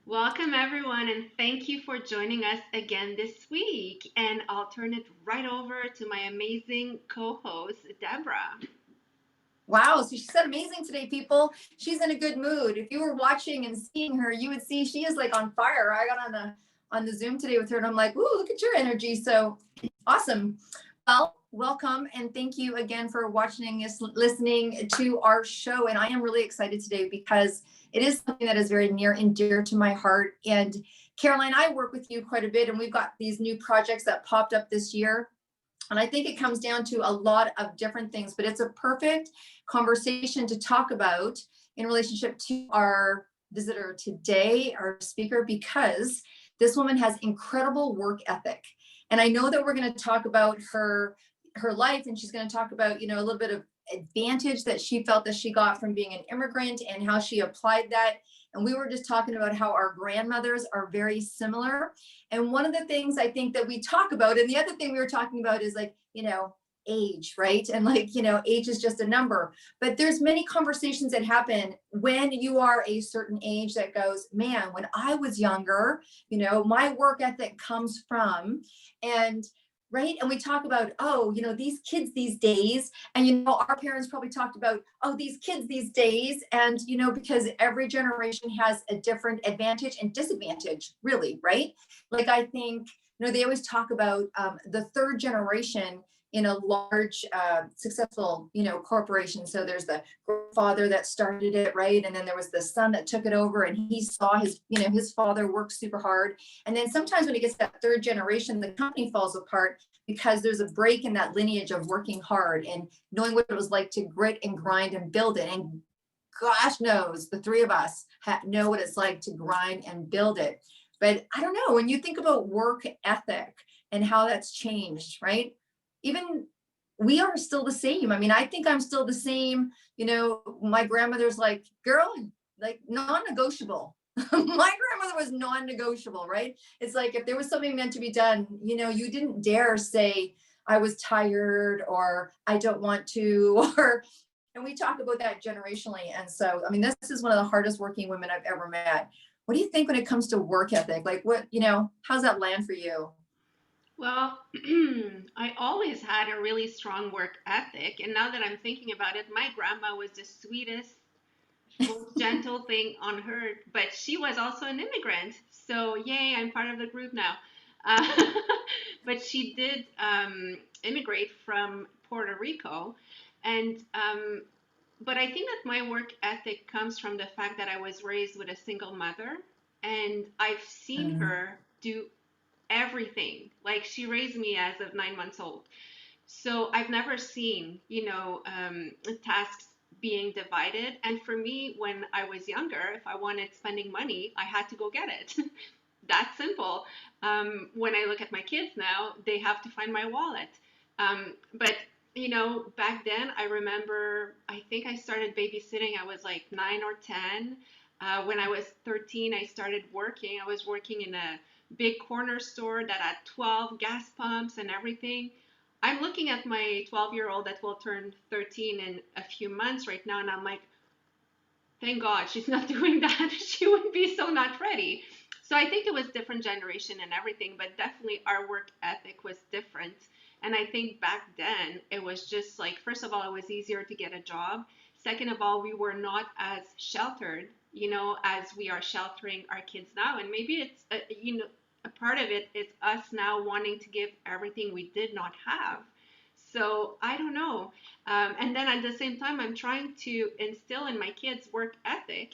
Welcome, everyone, and thank you for joining us again this week. And I'll turn it right over to my amazing co host, Deborah. Wow, so she said amazing today, people. She's in a good mood. If you were watching and seeing her, you would see she is like on fire. I got on the Zoom today with her and I'm like, "Ooh, look at your energy." So awesome. Well, welcome and thank you again for watching us, listening to our show. And I am really excited today because it is something that is very near and dear to my heart. And Caroline, I work with you quite a bit, and we've got these new projects that popped up this year. And I think it comes down to a lot of different things, but it's a perfect conversation to talk about in relationship to our visitor today, our speaker, because this woman has incredible work ethic. And I know that we're going to talk about her life, and she's going to talk about, a little bit of advantage that she felt that she got from being an immigrant and how she applied that. And we were just talking about how our grandmothers are very similar. And one of the things I think that we talk about, and the other thing we were talking about is like, age, right? And like, age is just a number. But there's many conversations that happen when you are a certain age that goes, man, when I was younger, my work ethic comes from, and right. And we talk about, oh, these kids these days, and our parents probably talked about, oh, these kids these days. And because every generation has a different advantage and disadvantage, really, right? Like I think they always talk about the third generation in a large successful corporation. So there's the grandfather that started it, right? And then there was the son that took it over, and he saw his father work super hard. And then sometimes when it gets to that third generation, the company falls apart because there's a break in that lineage of working hard and knowing what it was like to grit and grind and build it. And gosh knows the three of us know what it's like to grind and build it. But I don't know, when you think about work ethic and how that's changed, right? Even we are still the same. I mean, I think I'm still the same. My grandmother's like, girl, like non-negotiable. My grandmother was non-negotiable, right? It's like if there was something meant to be done, you didn't dare say, I was tired or I don't want to, or, and we talk about that generationally. And so, I mean, this is one of the hardest working women I've ever met. What do you think when it comes to work ethic? Like how's that land for you? Well, I always had a really strong work ethic. And now that I'm thinking about it, my grandma was the sweetest, most gentle thing on earth, but she was also an immigrant. So, yay, I'm part of the group now. Uh, but she did immigrate from Puerto Rico. And but I think that my work ethic comes from the fact that I was raised with a single mother, and I've seen Mm, her do everything. Like she raised me as of 9 months old. So I've never seen, tasks being divided. And for me, when I was younger, if I wanted spending money, I had to go get it. That's simple. When I look at my kids now, they have to find my wallet. But back then, I remember, I think I started babysitting. I was like 9 or 10. When I was 13, I started working. I was working in a big corner store that had 12 gas pumps and everything. I'm looking at my 12-year-old that will turn 13 in a few months right now, and I'm like, thank God she's not doing that. She would be so not ready. So I think it was different generation and everything, but definitely our work ethic was different. And I think back then it was just like, first of all, it was easier to get a job. Second of all, we were not as sheltered, as we are sheltering our kids now. And maybe it's, a part of it is us now wanting to give everything we did not have. So I don't know. And then at the same time, I'm trying to instill in my kids work ethic,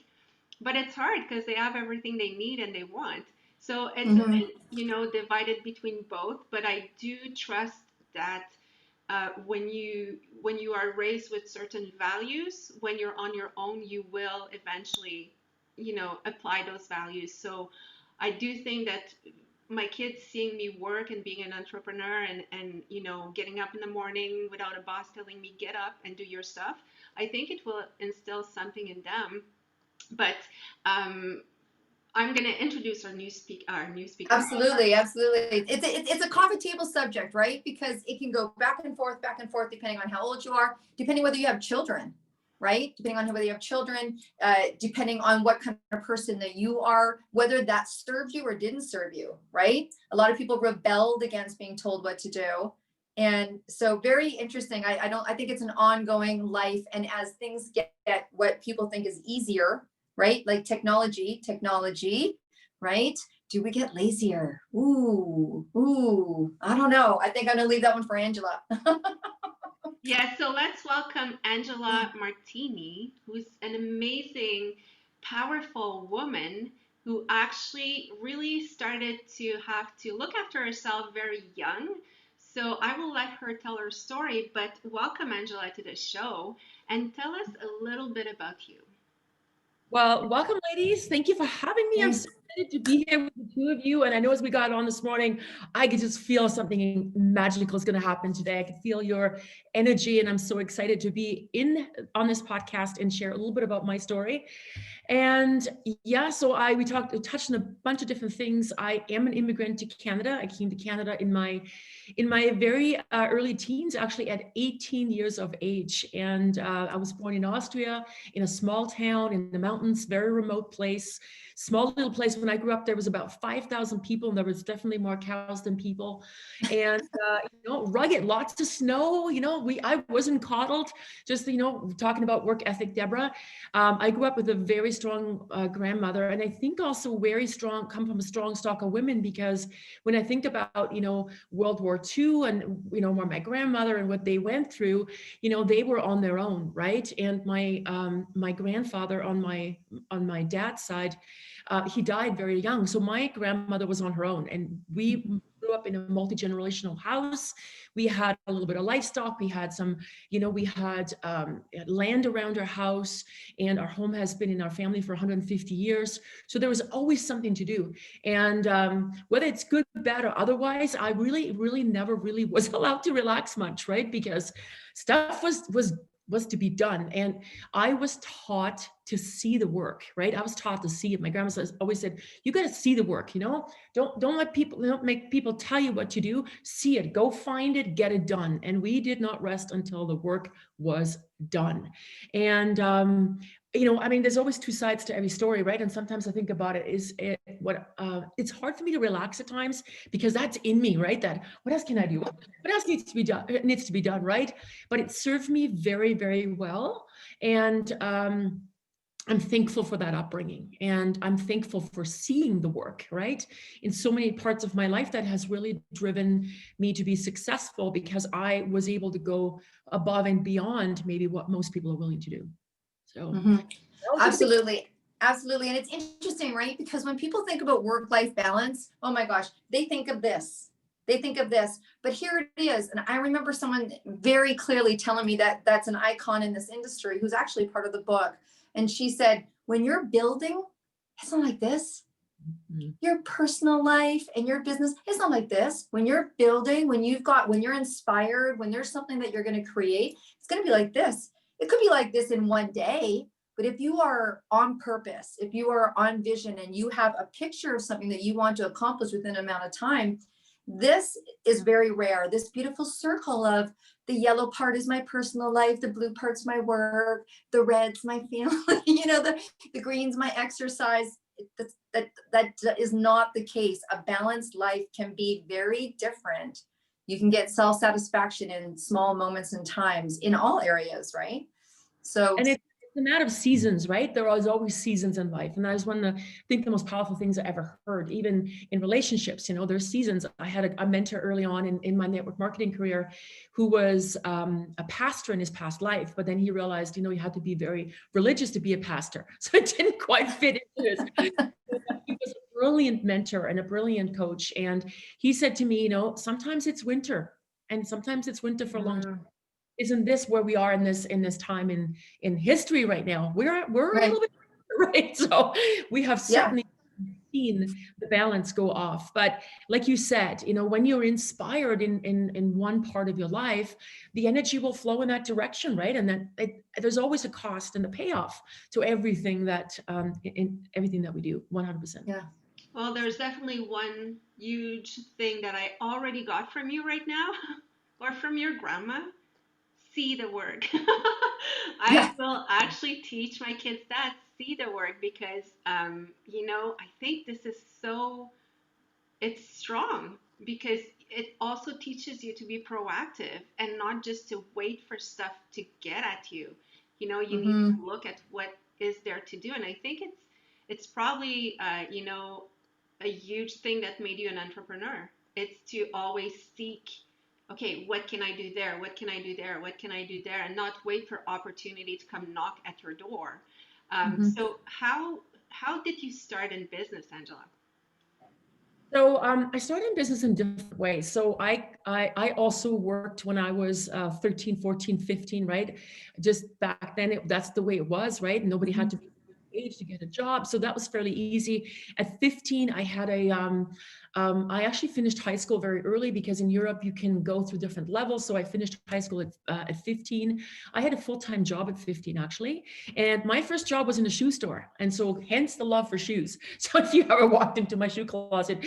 but it's hard because they have everything they need and they want. So it's a mhm. bit, divided between both. But I do trust that when you are raised with certain values, when you're on your own, you will eventually, apply those values. So I do think that my kids seeing me work and being an entrepreneur and getting up in the morning without a boss telling me get up and do your stuff, I think it will instill something in them. But um, I'm going to introduce our new speaker. Absolutely, absolutely. It's a coffee table subject, right? Because it can go back and forth, depending on how old you are, depending whether you have children. right? Depending on whether you have children, depending on what kind of person that you are, whether that served you or didn't serve you, right? A lot of people rebelled against being told what to do. And so very interesting. I think it's an ongoing life. And as things get what people think is easier, right? Like technology, right? Do we get lazier? Ooh, I don't know. I think I'm gonna leave that one for Angela. Yeah, so let's welcome Angela Martini, who's an amazing, powerful woman who actually really started to have to look after herself very young. So I will let her tell her story, but welcome, Angela, to the show and tell us a little bit about you. Well, welcome, ladies. Thank you for having me. I'm so excited to be here with the two of you. And I know as we got on this morning, I could just feel something magical is going to happen today. I could feel your energy, and I'm so excited to be on this podcast and share a little bit about my story. And yeah, so we touched on a bunch of different things. I am an immigrant to Canada. I came to Canada in my very early teens, actually at 18 years of age. And I was born in Austria, in a small town in the mountains, very remote place, small little place. When I grew up, there was about 5,000 people, and there was definitely more cows than people. And rugged, lots of snow. I wasn't coddled. Just talking about work ethic, Deborah. I grew up with a very strong grandmother, and I think also come from a strong stock of women, because when I think about World War II and where my grandmother and what they went through, they were on their own, right? And my grandfather on my dad's side, he died very young, so my grandmother was on her own, and we grew up in a multi-generational house. We had a little bit of livestock. We had land around our house, and our home has been in our family for 150 years. So there was always something to do. And whether it's good, bad, or otherwise, I really, really never really was allowed to relax much, right? Because stuff was to be done. And I was taught to see the work, right? I was taught to see it. My grandma always said, you got to see the work, don't let people, make people tell you what to do. See it, go find it, get it done. And we did not rest until the work was done. And, there's always two sides to every story, right? And sometimes I think about it's hard for me to relax at times, because that's in me, right? That what else can I do? What else needs to be done? It needs to be done, right? But it served me very, very well. And, I'm thankful for that upbringing, and I'm thankful for seeing the work, right? In so many parts of my life that has really driven me to be successful, because I was able to go above and beyond maybe what most people are willing to do. So Absolutely. Absolutely. And it's interesting, right? Because when people think about work-life balance, oh my gosh, they think of this. But here it is. And I remember someone very clearly telling me that that's an icon in this industry, who's actually part of the book. And she said, when you're building, it's not like this. Mm-hmm. Your personal life and your business, it's not like this. When you're building, when you're inspired, when there's something that you're going to create, it's going to be like this. It could be like this in one day, but if you are on purpose, if you are on vision, and you have a picture of something that you want to accomplish within an amount of time, this is very rare. This beautiful circle of the yellow part is my personal life, the blue part's my work, the red's my family, the green's my exercise. That is not the case. A balanced life can be very different. You can get self-satisfaction in small moments and times in all areas, right? So, and it's a matter of seasons, right? There are always seasons in life. And that is one of the most powerful things I ever heard, even in relationships. There's seasons. I had a mentor early on in my network marketing career who was a pastor in his past life, but then he realized, you had to be very religious to be a pastor. So it didn't quite fit into his. He was a brilliant mentor and a brilliant coach. And he said to me, sometimes it's winter, and sometimes it's winter for a long time. Isn't this where we are in this time in history right now? We're right. A little bit right. So we have certainly seen the balance go off. But like you said, when you're inspired in one part of your life, the energy will flow in that direction, right? And then there's always a cost and a payoff to everything that in everything that we do. 100%. Yeah. Well, there's definitely one huge thing that I already got from you right now, or from your grandma. see the work. Yeah. I will actually teach my kids that, see the work, because I think this is so, it's strong, because it also teaches you to be proactive and not just to wait for stuff to get at you. You need Mm-hmm. to look at what is there to do. And I think it's probably a huge thing that made you an entrepreneur. It's to always seek, okay, what can I do there? What can I do there? What can I do there? And not wait for opportunity to come knock at your door. Mm-hmm. So how did you start in business, Angela? So I started in business in different ways. So I also worked when I was 13, 14, 15, right? Just back then, that's the way it was, right? Nobody Mm-hmm. had to be age to get a job. So that was fairly easy. At 15, I had I actually finished high school very early because in Europe you can go through different levels. So I finished high school at 15. I had a full-time job at 15 actually. And my first job was in a shoe store. And so hence the love for shoes. So if you ever walked into my shoe closet,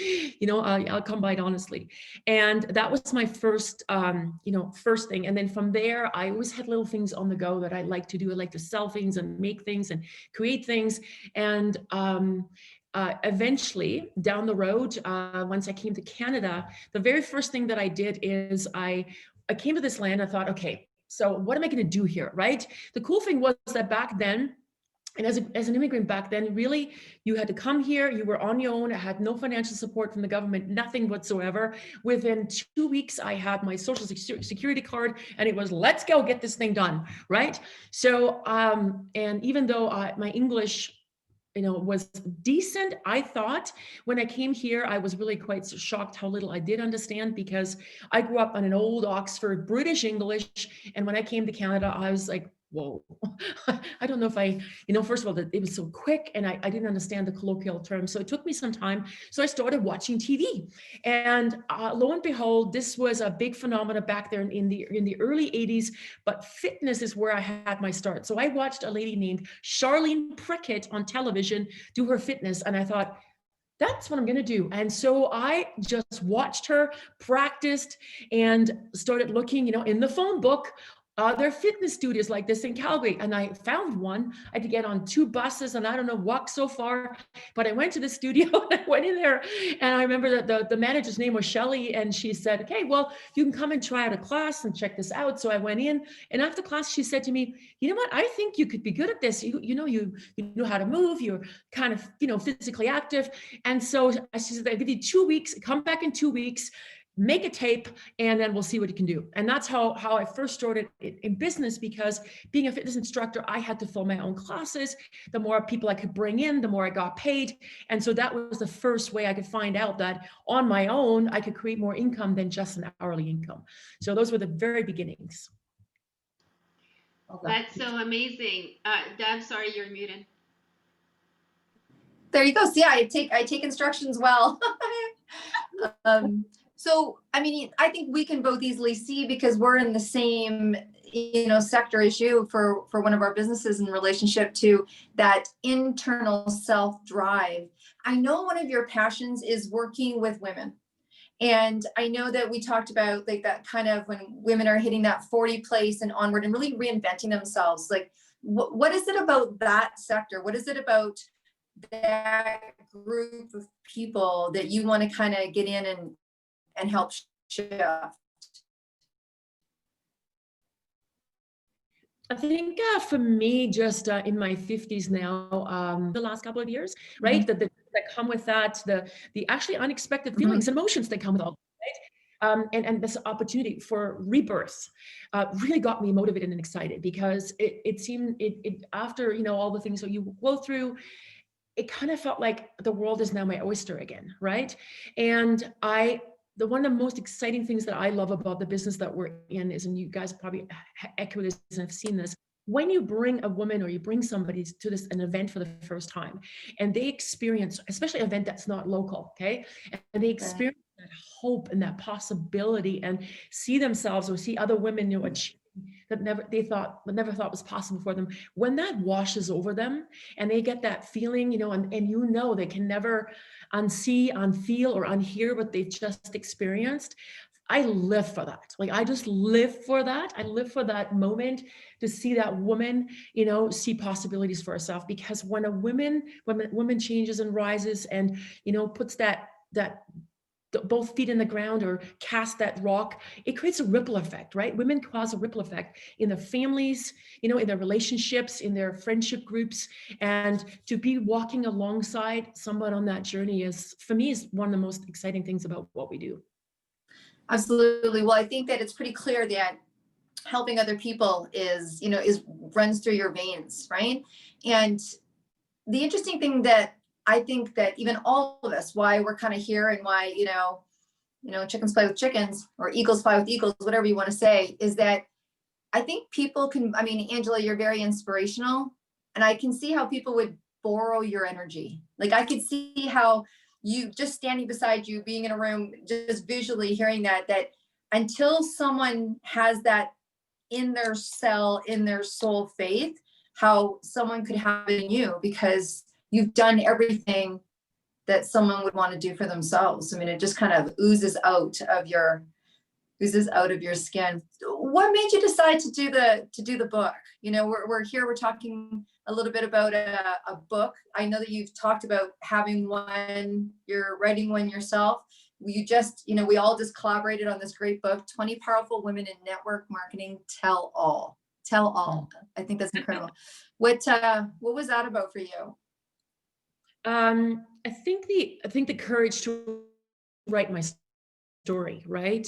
I'll come by it honestly. And that was my first, first thing. And then from there, I always had little things on the go that I like to do. I like to sell things and make things and create things. And eventually down the road, once I came to Canada, the very first thing that I did is I came to this land. I thought, okay, so what am I going to do here, right? The cool thing was that back then, and as an immigrant back then, really, you had to come here, you were on your own, I had no financial support from the government, nothing whatsoever. Within 2 weeks, I had my social security card, and it was, let's go get this thing done, right? So, and even though my English was decent, I thought when I came here, I was really quite shocked how little I did understand, because I grew up on an old Oxford British English. And when I came to Canada, I was like, whoa, I don't know if first of all, it was so quick and I didn't understand the colloquial terms. So it took me some time. So I started watching TV, and lo and behold, this was a big phenomenon back there in the early 80s, but fitness is where I had my start. So I watched a lady named Charlene Prickett on television do her fitness, and I thought, that's what I'm going to do. And so I just watched her, practiced, and started looking, in the phone book. There are fitness studios like this in Calgary. And I found one. I had to get on 2 buses and I don't know, walk so far. But I went to the studio and I went in there. And I remember that the manager's name was Shelly. And she said, okay, well, you can come and try out a class and check this out. So I went in. And after class, she said to me, you know what? I think you could be good at this. You know how to move. You're kind of, physically active. And so she said, I'll give you 2 weeks, come back in 2 weeks, make a tape, and then we'll see what you can do. And that's how I first started in business, because being a fitness instructor, I had to fill my own classes. The more people I could bring in, the more I got paid. And so that was the first way I could find out that on my own, I could create more income than just an hourly income. So those were the very beginnings. Okay. That's so amazing. Deb, sorry, you're muted. There you go. See, I take instructions well. So, I mean, I think we can both easily see, because we're in the same, sector as you for one of our businesses in relationship to that internal self-drive. I know one of your passions is working with women. And I know that we talked about like that kind of when women are hitting that 40 place and onward and really reinventing themselves. Like, what is it about that sector? What is it about that group of people that you want to kind of get in and help shift? I think for me, just in my 50s now, the last couple of years, right, Mm-hmm. that come with that, the actually unexpected feelings and emotions that come with all that, right? And this opportunity for rebirth really got me motivated and excited, because it seemed it after all the things that you go through, it kind of felt like the world is now my oyster again, right? And one of the most exciting things that I love about the business that we're in is, and you guys probably echo this and have seen this, when you bring a woman or you bring somebody to an event for the first time, and they experience, especially an event that's not local, okay, and they experience that hope and that possibility, and see themselves or see other women achieve that never thought was possible for them. When that washes over them and they get that feeling, and they can never unsee, unfeel, or unhear what they've just experienced. I live for that. Like, I just live for that. I live for that moment to see that woman, you know, see possibilities for herself. Because when a woman changes and rises and, you know, puts that both feet in the ground or cast that rock, it creates a ripple effect, right? Women cause a ripple effect in their families, you know, in their relationships, in their friendship groups. And to be walking alongside someone on that journey is, for me, is one of the most exciting things about what we do. Absolutely. Well, I think that it's pretty clear that helping other people is, you know, is runs through your veins, right? And the interesting thing that I think that even all of us, why we're kind of here and why, chickens play with chickens or eagles fly with eagles, whatever you want to say, is that I think people can, I mean, Angela, you're very inspirational, and I can see how people would borrow your energy. Like I could see how you just standing beside you, being in a room, just visually hearing that until someone has that in their cell, in their soul faith, how someone could have it in you because you've done everything that someone would want to do for themselves. I mean, it just kind of oozes out of your skin. What made you decide to do the book? You know, we're here, we're talking a little bit about a book. I know that you've talked about having one, you're writing one yourself. You just, you know, we all just collaborated on this great book, 20 Powerful Women in Network Marketing, Tell All. Tell All. I think that's incredible. What was that about for you? I think the courage to write my story, right?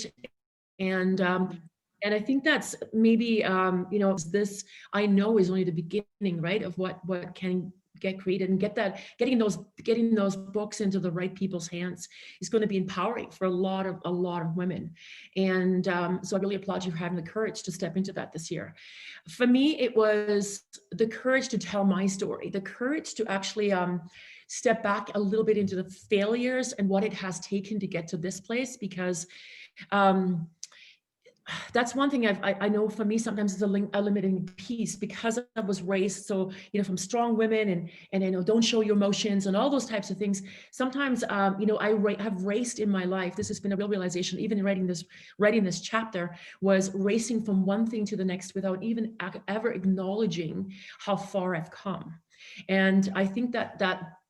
And I think that's maybe you know, this I know is only the beginning, right, of what can get created, and getting those books into the right people's hands is going to be empowering for a lot of women. And so I really applaud you for having the courage to step into that this year. For me, it was the courage to tell my story, the courage to actually step back a little bit into the failures and what it has taken to get to this place, because that's one thing I know for me sometimes is a limiting piece, because I was raised so, you know, from strong women and you know, don't show your emotions and all those types of things. Sometimes you know, I have raced in my life. This has been a real realization, even writing this chapter, was racing from one thing to the next without even ever acknowledging how far I've come. And I think that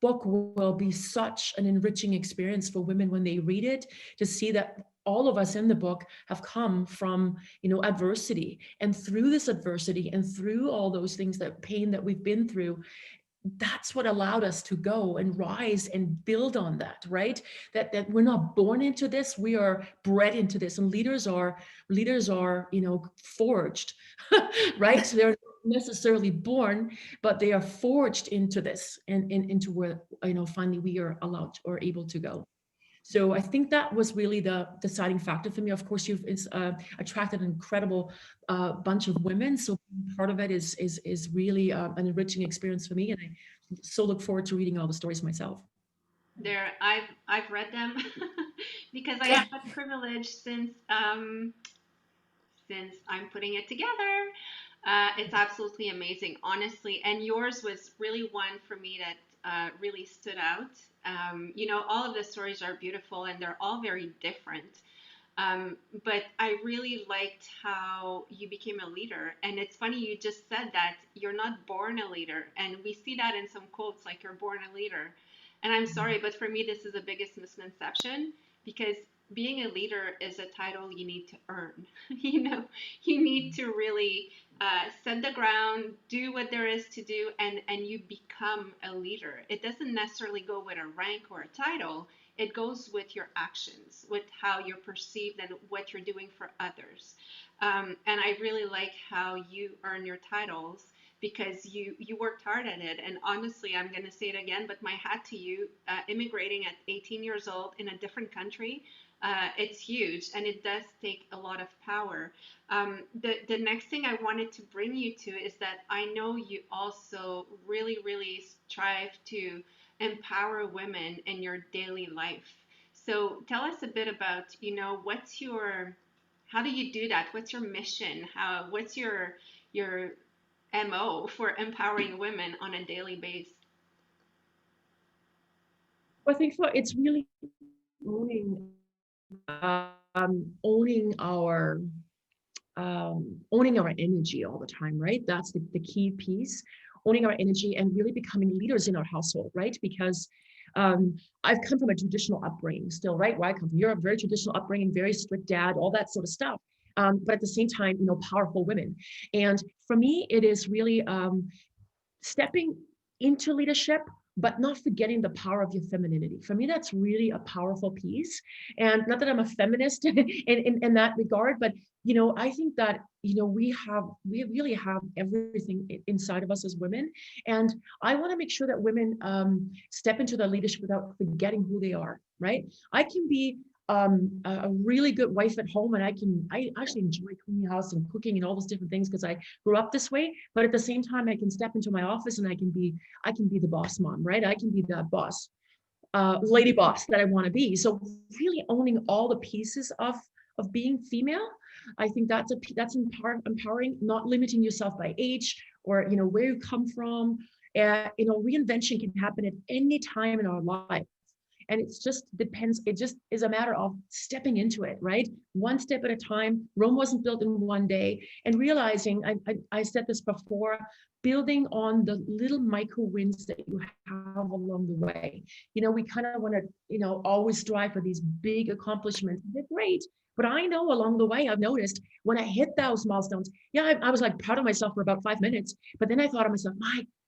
book will be such an enriching experience for women when they read it, to see that all of us in the book have come from, you know, adversity, and through this adversity and through all those things, that pain that we've been through, that's what allowed us to go and rise and build on that, right? That we're not born into this, we are bred into this. And leaders are, you know, forged, right? So they're not necessarily born, but they are forged into this and into where, you know, finally we are allowed or able to go. So I think that was really the deciding factor for me. Of course, you've attracted an incredible bunch of women, so part of it is really an enriching experience for me, and I so look forward to reading all the stories myself. I've read them because I Yeah. have that privilege since I'm putting it together. It's absolutely amazing, honestly. And yours was really one for me that really stood out. You know, all of the stories are beautiful and they're all very different. But I really liked how you became a leader. And it's funny, you just said that you're not born a leader. And we see that in some quotes, like you're born a leader. And I'm sorry, but for me, this is the biggest misconception, because being a leader is a title you need to earn. You know, you need to really set the ground, do what there is to do, and you become a leader. It doesn't necessarily go with a rank or a title. It goes with your actions, with how you're perceived and what you're doing for others. And I really like how you earn your titles because you worked hard at it. And honestly, I'm going to say it again, but my hat to you, immigrating at 18 years old in a different country, it's huge, and it does take a lot of power. The next thing I wanted to bring you to is that I know you also really strive to empower women in your daily life. So tell us a bit about, you know, how do you do that? What's your mission? What's your MO for empowering women on a daily basis? I think it's really owning owning our energy all the time, right? That's the key piece, owning our energy and really becoming leaders in our household, right? Because I've come from a traditional upbringing still, right? Where I come from Europe, very traditional upbringing, very strict dad, all that sort of stuff. But at the same time, powerful women. And for me, it is really stepping into leadership, but not forgetting the power of your femininity. For me, that's really a powerful piece. And not that I'm a feminist in that regard, but I think that we really have everything inside of us as women, and I want to make sure that women step into their leadership without forgetting who they are. Right? I can be a really good wife at home, and I actually enjoy cleaning the house and cooking and all those different things because I grew up this way. But at the same time, I can step into my office and I can be the boss mom, right? I can be that boss, lady boss that I want to be. So really owning all the pieces of being female, I think that's empowering, not limiting yourself by age or where you come from. Reinvention can happen at any time in our life. And it just depends. It just is a matter of stepping into it, right? One step at a time. Rome wasn't built in one day. And realizing, I said this before, building on the little micro wins that you have along the way. We kind of want to, always strive for these big accomplishments. They're great. But I know along the way, I've noticed when I hit those milestones, I was like proud of myself for about 5 minutes. But then I thought to myself,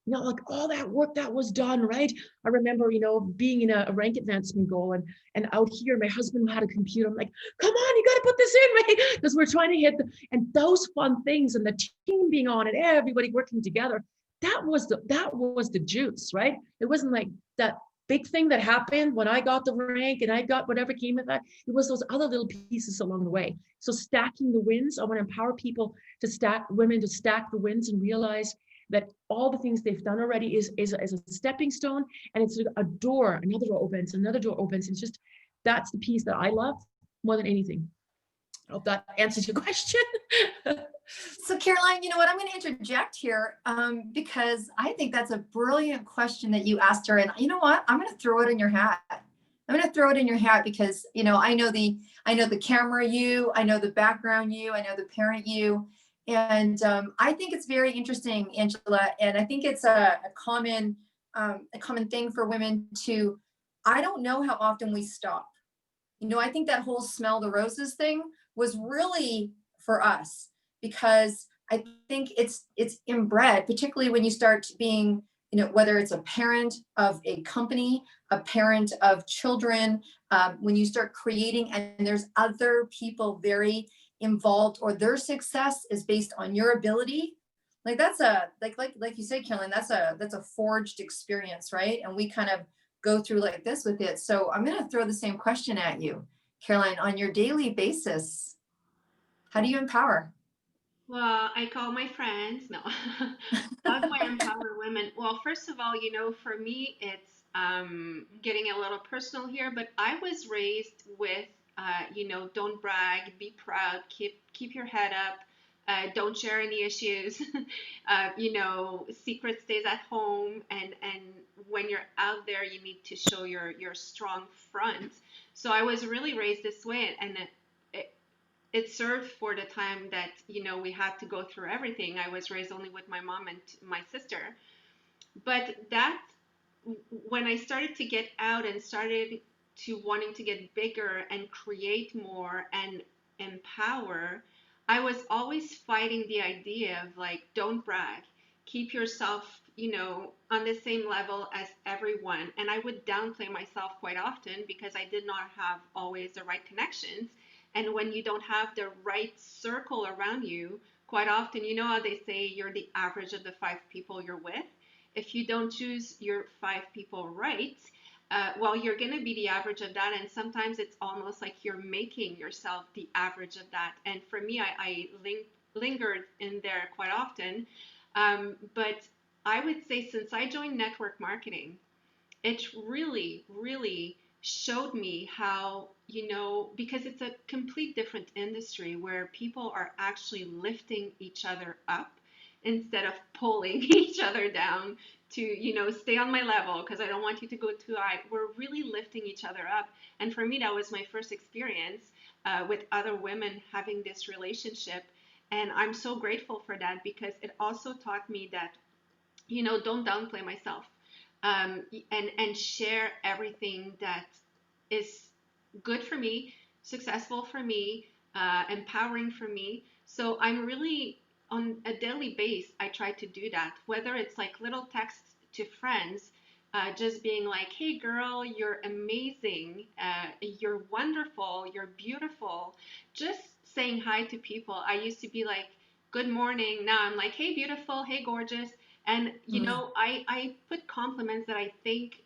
like all that work that was done, right? I remember, being in a rank advancement goal and out here, my husband had a computer. I'm like, come on, you got to put this in, right? Because we're trying to hit and those fun things and the team being on and everybody working together. That was the juice, right? It wasn't like that big thing that happened when I got the rank and I got whatever came with that. It was those other little pieces along the way. So stacking the wins, I want to empower women to stack the wins and realize that all the things they've done already is a stepping stone, and it's a door, another door opens, another door opens. It's just, that's the piece that I love more than anything. I hope that answers your question. So Caroline, you know what, I'm going to interject here because I think that's a brilliant question that you asked her. And you know what, I'm going to throw it in your hat. I'm going to throw it in your hat because, I know the camera you, I know the background you, I know the parent you. And I think it's very interesting, Angela, and I think it's a common thing for women to, I don't know how often we stop. I think that whole smell the roses thing was really for us because I think it's inbred, particularly when you start being, whether it's a parent of a company, a parent of children, when you start creating and there's other people very involved or their success is based on your ability, like that's like you said, Caroline, that's a forged experience, right? And we kind of go through like this with it. So I'm going to throw the same question at you, Caroline. On your daily basis, how do you empower? Well, I call my friends. No. How do I empower women? Well, first of all, for me, it's getting a little personal here, but I was raised with, don't brag, be proud, keep your head up, don't share any issues, secret stays at home, and when you're out there, you need to show your strong front. So I was really raised this way, and it served for the time that we had to go through everything. I was raised only with my mom and my sister, but that when I started to get out and started to wanting to get bigger and create more and empower, I was always fighting the idea of like, don't brag, keep yourself on the same level as everyone. And I would downplay myself quite often because I did not have always the right connections. And when you don't have the right circle around you, quite often, how they say you're the average of the 5 people you're with. If you don't choose your 5 people right, well, you're going to be the average of that. And sometimes it's almost like you're making yourself the average of that. And for me, I lingered in there quite often. But I would say since I joined network marketing, it really, really showed me how, because it's a complete different industry where people are actually lifting each other up instead of pulling each other down to, stay on my level because I don't want you to go too high. We're really lifting each other up. And for me, that was my first experience with other women having this relationship. And I'm so grateful for that because it also taught me that, don't downplay myself, and share everything that is good for me, successful for me, empowering for me. So I'm really on a daily base. I try to do that, whether it's like little texts to friends, just being like, "Hey, girl, you're amazing. You're wonderful. You're beautiful." Just saying hi to people. I used to be like, "Good morning." Now I'm like, "Hey, beautiful. Hey, gorgeous." And I put compliments that I think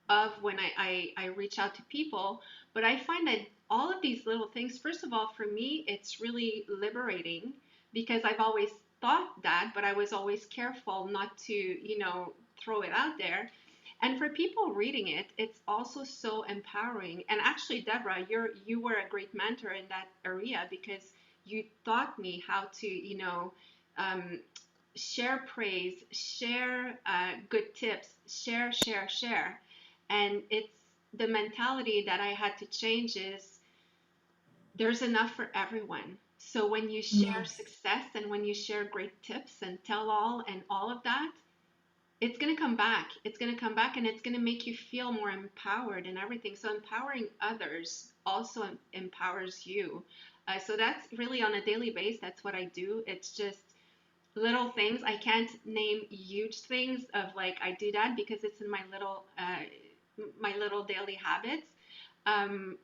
of when I reach out to people. But I find that all of these little things, first of all, for me, it's really liberating because I've always thought that, but I was always careful not to, throw it out there. And for people reading it, it's also so empowering. And actually, Deborah, you were a great mentor in that area because you taught me how to, um, share praise, share good tips, share. And it's the mentality that I had to change is there's enough for everyone. So when you share success and when you share great tips and tell all and all of that, it's going to come back. It's going to come back and it's going to make you feel more empowered and everything. So empowering others also empowers you. So that's really on a daily basis. That's what I do. It's just little things. I can't name huge things of like I do that because it's in my little daily habits. Um,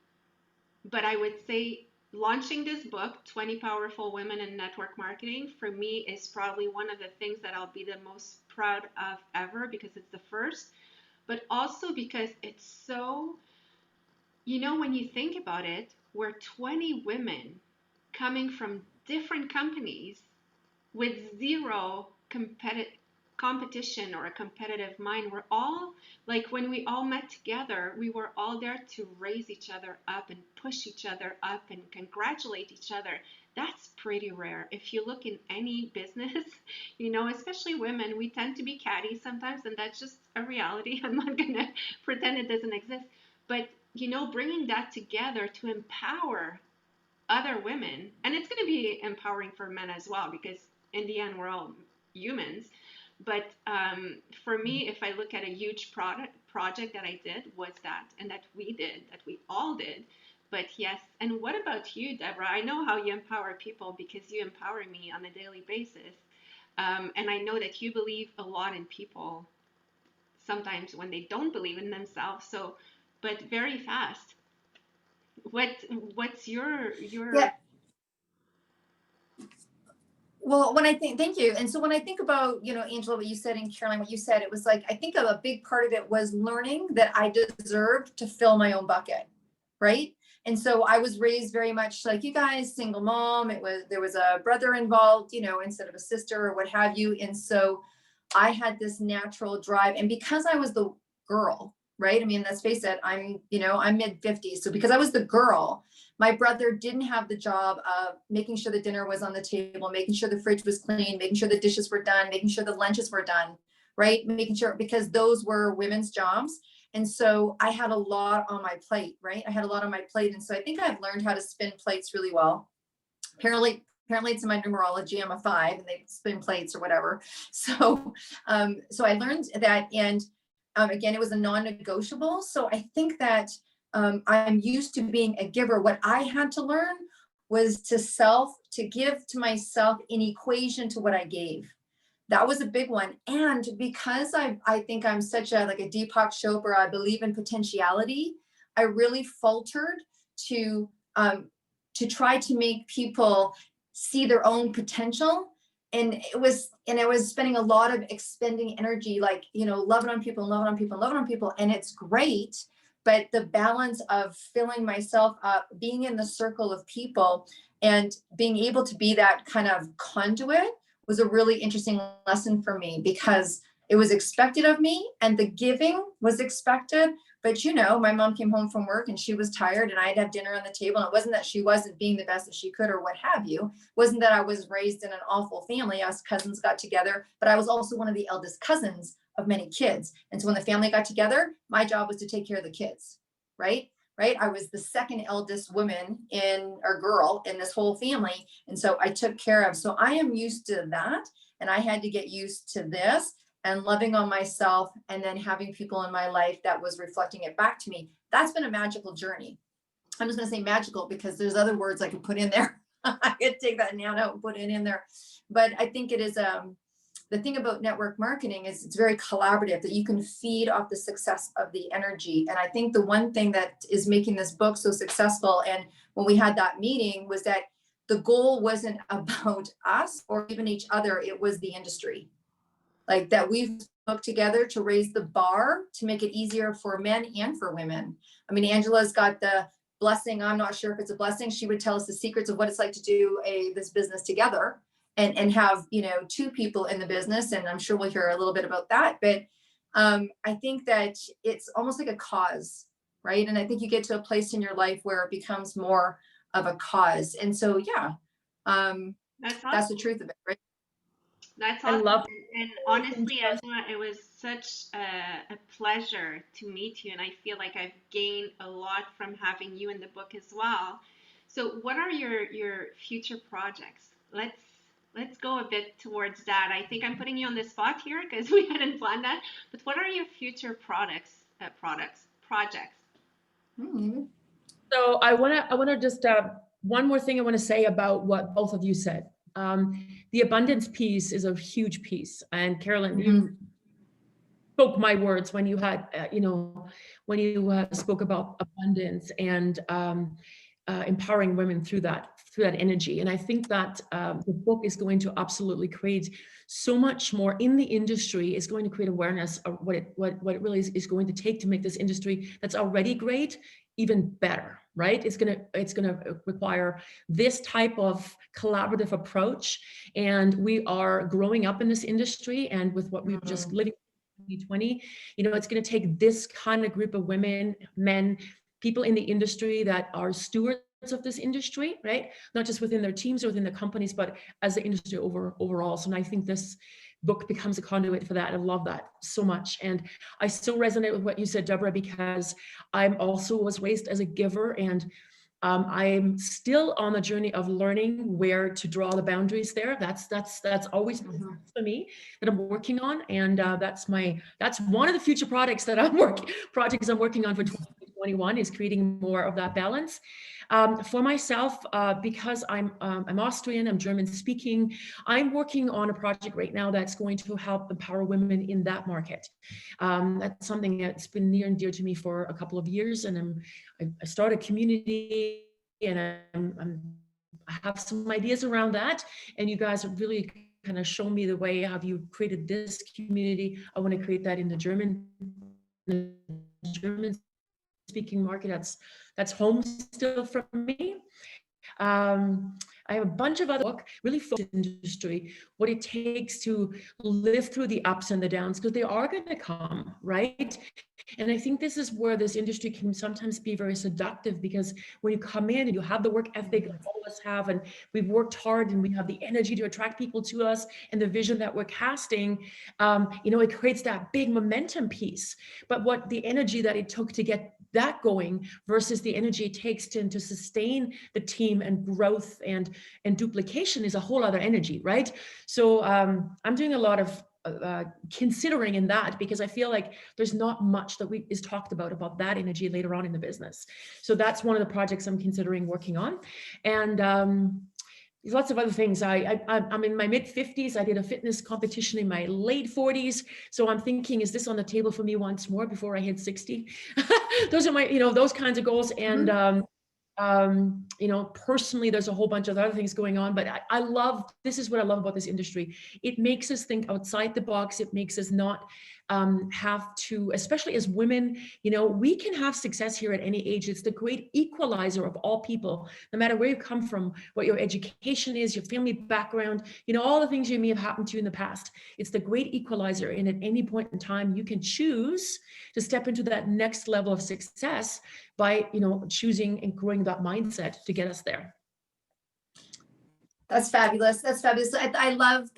but I would say launching this book, 20 Powerful Women in Network Marketing, for me is probably one of the things that I'll be the most proud of ever because it's the first, but also because it's so, when you think about it, we're 20 women coming from different companies with zero competition or a competitive mind. We're all like, when we all met together, we were all there to raise each other up and push each other up and congratulate each other. That's pretty rare. If you look in any business, especially women, we tend to be catty sometimes, and that's just a reality. I'm not gonna pretend it doesn't exist. But bringing that together to empower other women, and it's going to be empowering for men as well because in the end we're all humans. But for me, if I look at a huge project that I did was that, and that we all did. But yes, and what about you, Deborah? I know how you empower people because you empower me on a daily basis, and I know that you believe a lot in people sometimes when they don't believe in themselves. So, but very fast, what what's your Yeah. Well, thank you. And so when I think about, Angela, what you said, and Caroline, what you said, it was like, I think of a big part of it was learning that I deserved to fill my own bucket. Right. And so I was raised very much like you guys, single mom. There was a brother involved, instead of a sister or what have you. And so I had this natural drive. And because I was the girl, right? I mean, let's face it, I'm mid-50s. So because I was the girl, my brother didn't have the job of making sure the dinner was on the table, making sure the fridge was clean, making sure the dishes were done, making sure the lunches were done, right? Making sure, because those were women's jobs. And so I had a lot on my plate, right? I had a lot on my plate. And so I think I've learned how to spin plates really well. Apparently it's in my numerology. I'm a 5 and they spin plates or whatever. So, so I learned that. And again, it was a non-negotiable. So I think that I'm used to being a giver. What I had to learn was to give to myself in equation to what I gave. That was a big one. And because I think I'm such a Deepak Chopra, I believe in potentiality, I really faltered to try to make people see their own potential. And I was spending a lot of expending energy, loving on people. And it's great. But the balance of filling myself up, being in the circle of people and being able to be that kind of conduit was a really interesting lesson for me because it was expected of me and the giving was expected. But my mom came home from work and she was tired and I'd have dinner on the table. And it wasn't that she wasn't being the best that she could or what have you. It wasn't that I was raised in an awful family. Us cousins got together, but I was also one of the eldest cousins of many kids. And so when the family got together, my job was to take care of the kids, right? Right. I was the second eldest woman girl in this whole family. And so I took care of, so I am used to that. And I had to get used to this and loving on myself and then having people in my life that was reflecting it back to me. That's been a magical journey. I'm just going to say magical because there's other words I could put in there. I could take that noun out and put it in there. But I think it is, the thing about network marketing is it's very collaborative, that you can feed off the success of the energy. And I think the one thing that is making this book so successful, and when we had that meeting, was that the goal wasn't about us or even each other, it was the industry. Like that we've worked together to raise the bar to make it easier for men and for women. I mean, Angela's got the blessing. I'm not sure if it's a blessing. She would tell us the secrets of what it's like to do this business together and have, you know, two people in the business. And I'm sure we'll hear a little bit about that. But I think that it's almost like a cause, right? And I think you get to a place in your life where it becomes more of a cause. And so, yeah, That's awesome. that's the truth of it, right? That's I awesome. love And honestly, Angela, it was such a pleasure to meet you. And I feel like I've gained a lot from having you in the book as well. So what are your future projects? Let's go a bit towards that. I think I'm putting you on the spot here because we hadn't planned that. But what are your future projects? Mm-hmm. So I wanna just one more thing I want to say about what both of you said. The abundance piece is a huge piece, and Carolyn, you spoke my words when you had, when you spoke about abundance and empowering women through that energy. And I think that the book is going to absolutely create so much more in the industry. Is going to create awareness of what it really is going to take to make this industry that's already great even better, right? It's gonna require this type of collaborative approach, and we are growing up in this industry, and with what we've just living in 2020, it's going to take this kind of group of women, men, people in the industry that are stewards of this industry, right? Not just within their teams or within their companies, but as the industry overall. So I think this book becomes a conduit for that. I love that so much. And I still resonate with what you said, Deborah, because I'm also was raised as a giver, and I'm still on the journey of learning where to draw the boundaries there. That's always for me that I'm working on, and that's one of the future projects I'm working on for 2021 is creating more of that balance. For myself, because I'm Austrian, I'm German speaking, I'm working on a project right now that's going to help empower women in that market. That's something that's been near and dear to me for a couple of years, and I started a community, and I have some ideas around that, and you guys have really kind of shown me the way. Have you created this community? I want to create that in the German speaking market. That's home still for me. I have a bunch of other book, really focused industry, what it takes to live through the ups and the downs, because they are going to come, right? And I think this is where this industry can sometimes be very seductive, because when you come in and you have the work ethic that all of us have, and we've worked hard and we have the energy to attract people to us and the vision that we're casting, it creates that big momentum piece. But what the energy that it took to get that going versus the energy it takes to sustain the team and growth and duplication is a whole other energy, right? So I'm doing a lot of considering in that, because I feel like there's not much that is talked about that energy later on in the business. So that's one of the projects I'm considering working on. And there's lots of other things. I'm in my mid 50s. I did a fitness competition in my late 40s. So I'm thinking, is this on the table for me once more before I hit 60? Those are my, those kinds of goals. And personally, there's a whole bunch of other things going on, but this is what I love about this industry. It makes us think outside the box. It makes us not have to, especially as women, we can have success here at any age. It's the great equalizer of all people, no matter where you come from, what your education is, your family background, all the things you may have happened to you in the past. It's the great equalizer. And at any point in time, you can choose to step into that next level of success by, choosing and growing that mindset to get us there. That's fabulous. That's fabulous. I love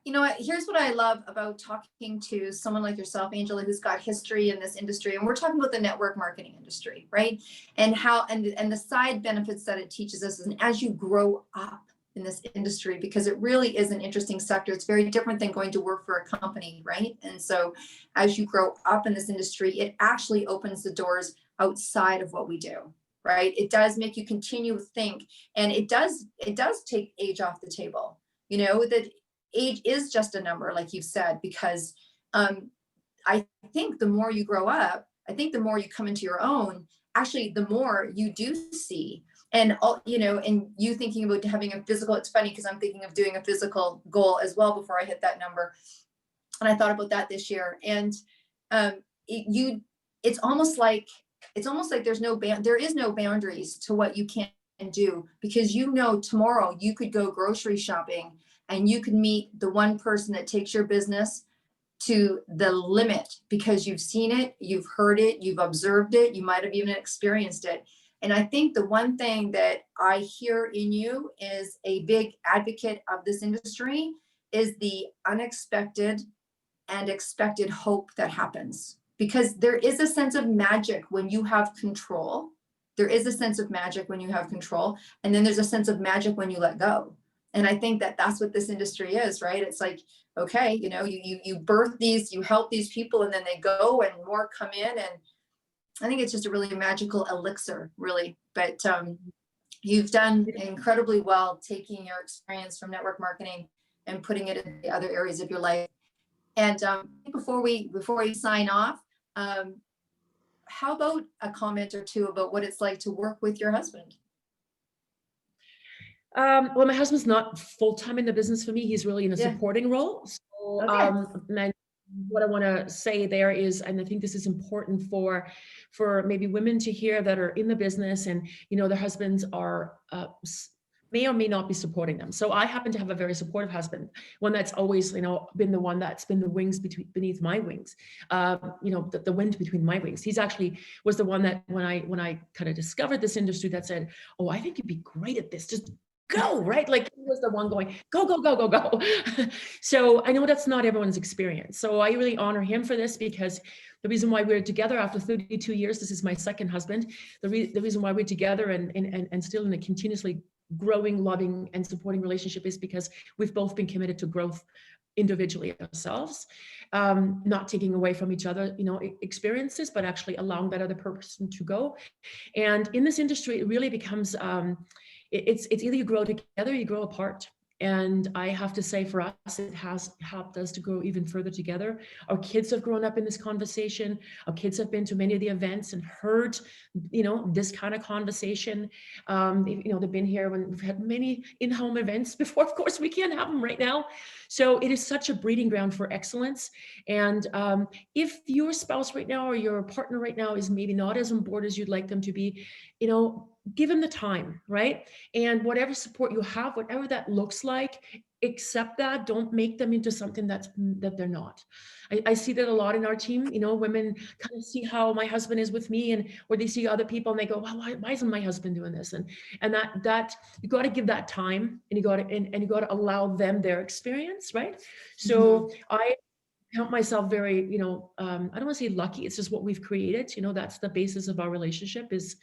You know what? Here's what I love about talking to someone like yourself, Angela, who's got history in this industry. And we're talking about the network marketing industry, right? And how, and the side benefits that it teaches us. And as you grow up in this industry, because it really is an interesting sector, it's very different than going to work for a company, right? And so as you grow up in this industry, it actually opens the doors outside of what we do, right? It does make you continue to think, and it does take age off the table. You know, that age is just a number, like you've said, because I think the more you grow up, I think the more you come into your own, actually, the more you do see. And all, you know, and you thinking about having a physical, it's funny because I'm thinking of doing a physical goal as well before I hit that number. And I thought about that this year. And it's almost like there is no boundaries to what you can do, because you know tomorrow you could go grocery shopping and you can meet the one person that takes your business to the limit, because you've seen it, you've heard it, you've observed it, you might have even experienced it. And I think the one thing that I hear in you is a big advocate of this industry is the unexpected and expected hope that happens, because there is a sense of magic when you have control. There is a sense of magic when you have control, and then there's a sense of magic when you let go. And I think that that's what this industry is, right? It's like, okay, you know, you birth these, you help these people, and then they go and more come in. And I think it's just a really magical elixir, really. But you've done incredibly well taking your experience from network marketing and putting it in the other areas of your life. And before we sign off, how about a comment or two about what it's like to work with your husband? Well, my husband's not full-time in the business for me. He's really in a supporting role. So, Okay. what I want to say there is, and I think this is important for maybe women to hear that are in the business and, you know, their husbands are may or may not be supporting them. So I happen to have a very supportive husband, one that's always, you know, been the one that's been the wings beneath my wings, you know, the wind between my wings. He's actually was the one that when I kind of discovered this industry that said, oh, I think you'd be great at this. Just go, right? Like he was the one going, go, go, go, go, go. So I know that's not everyone's experience. So I really honor him for this, because the reason why we're together after 32 years, this is my second husband. The reason why we're together and still in a continuously growing, loving, and supporting relationship is because we've both been committed to growth individually ourselves, not taking away from each other, you know, experiences, but actually allowing that other person to go. And in this industry, it really becomes, it's either you grow together or you grow apart. And I have to say, for us, it has helped us to grow even further together. Our kids have grown up in this conversation. Our kids have been to many of the events and heard, you know, this kind of conversation. You know, they've been here when we've had many in-home events before. Of course, we can't have them right now. So it is such a breeding ground for excellence. And if your spouse right now or your partner right now is maybe not as on board as you'd like them to be, you know, give them the time, right? And whatever support you have, whatever that looks like, accept that. Don't make them into something that they're not. I see that a lot in our team. You know, women kind of see how my husband is with me, and or they see other people and they go, well, why isn't my husband doing this? And that you got to give that time, and you got to allow them their experience, right? So I count myself very, you know, I don't want to say lucky. It's just what we've created. You know, that's the basis of our relationship is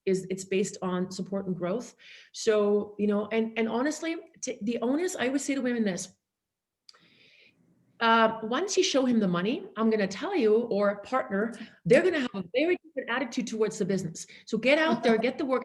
it's based on support and growth. So, you know, and honestly, the onus, I would say to women this, once you show him the money, I'm going to tell you, or partner, they're going to have a very different attitude towards the business. So get out there, get the work,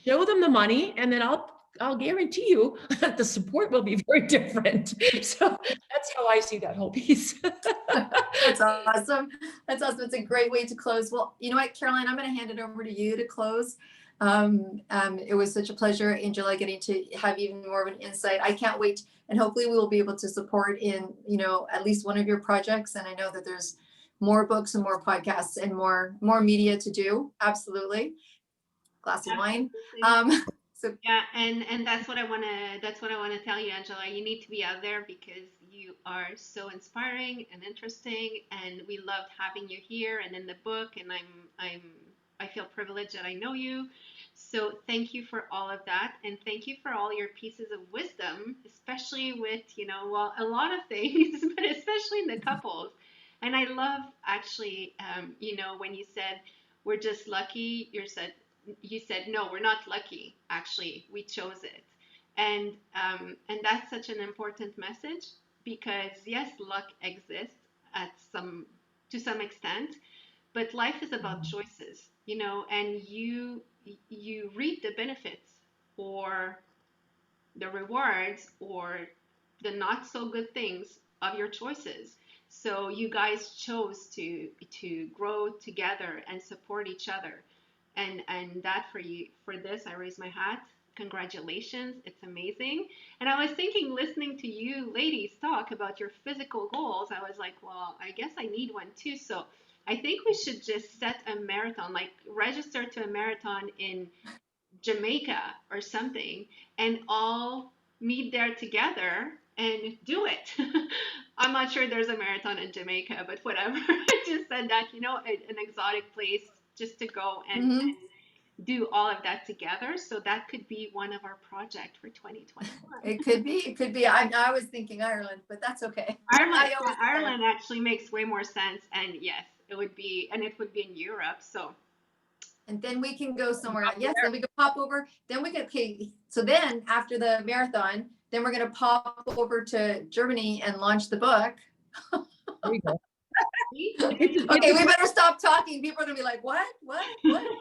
show them the money, and then I'll guarantee you that the support will be very different. So that's how I see that whole piece. That's awesome. That's awesome. It's a great way to close. Well, you know what, Caroline, I'm going to hand it over to you to close. It was such a pleasure, Angela, getting to have even more of an insight. I can't wait, and hopefully we will be able to support in, you know, at least one of your projects. And I know that there's more books and more podcasts and more media to do. Absolutely. Glass of wine. So yeah, and that's what I want to tell you, Angela. You need to be out there because you are so inspiring and interesting, and we loved having you here and in the book. And I feel privileged that I know you. So thank you for all of that, and thank you for all your pieces of wisdom, especially with, well, a lot of things, but especially in the couples. And I love actually, when you said we're just lucky, you said no, we're not lucky. Actually, we chose it, and that's such an important message, because yes, luck exists at some to some extent, but life is about choices, and you reap the benefits or the rewards or the not so good things of your choices. So you guys chose to grow together and support each other, and that for you, for this, I raise my hat. Congratulations, it's amazing. And I was thinking, listening to you ladies talk about your physical goals, I was like, well, I guess I need one too. So I think we should just set a marathon, like register to a marathon in Jamaica or something, and all meet there together and do it. I'm not sure there's a marathon in Jamaica, but whatever. I just said that, an exotic place just to go and Mhm. do all of that together. So that could be one of our projects for 2021. It could be. It could be. I was thinking Ireland, but that's okay. Ireland, I always there. Ireland actually makes way more sense, and yes, it would be in Europe. So And then we can go somewhere else. Yes, then we can pop over. Then we can, okay. So then after the marathon, then we're going to pop over to Germany and launch the book. There you go. Okay, we better stop talking. People are going to be like, what?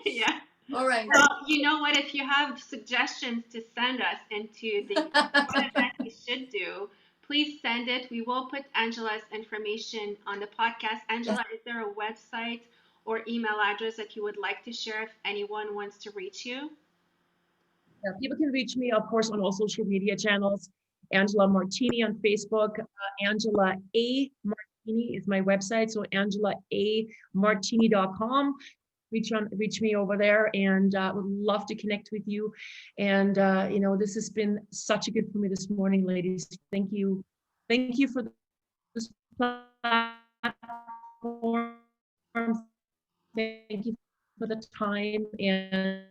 yeah. All right. Well, you know what? If you have suggestions to send us into what event we should do, please send it. We will put Angela's information on the podcast. Angela, is there a website or email address that you would like to share if anyone wants to reach you? Yeah, people can reach me, of course, on all social media channels. Angela Martini on Facebook. Angela A. Martini is my website. So AngelaAMartini.com. Reach me over there, and would love to connect with you. And this has been such a good for me this morning, ladies. Thank you for this platform. Thank you for the time. And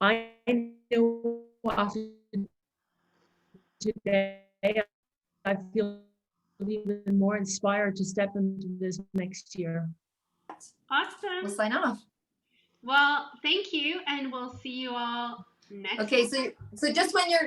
I know after today, I feel even more inspired to step into this next year. Awesome. We'll sign off. Well, thank you, and we'll see you all next Okay, time. so just when you're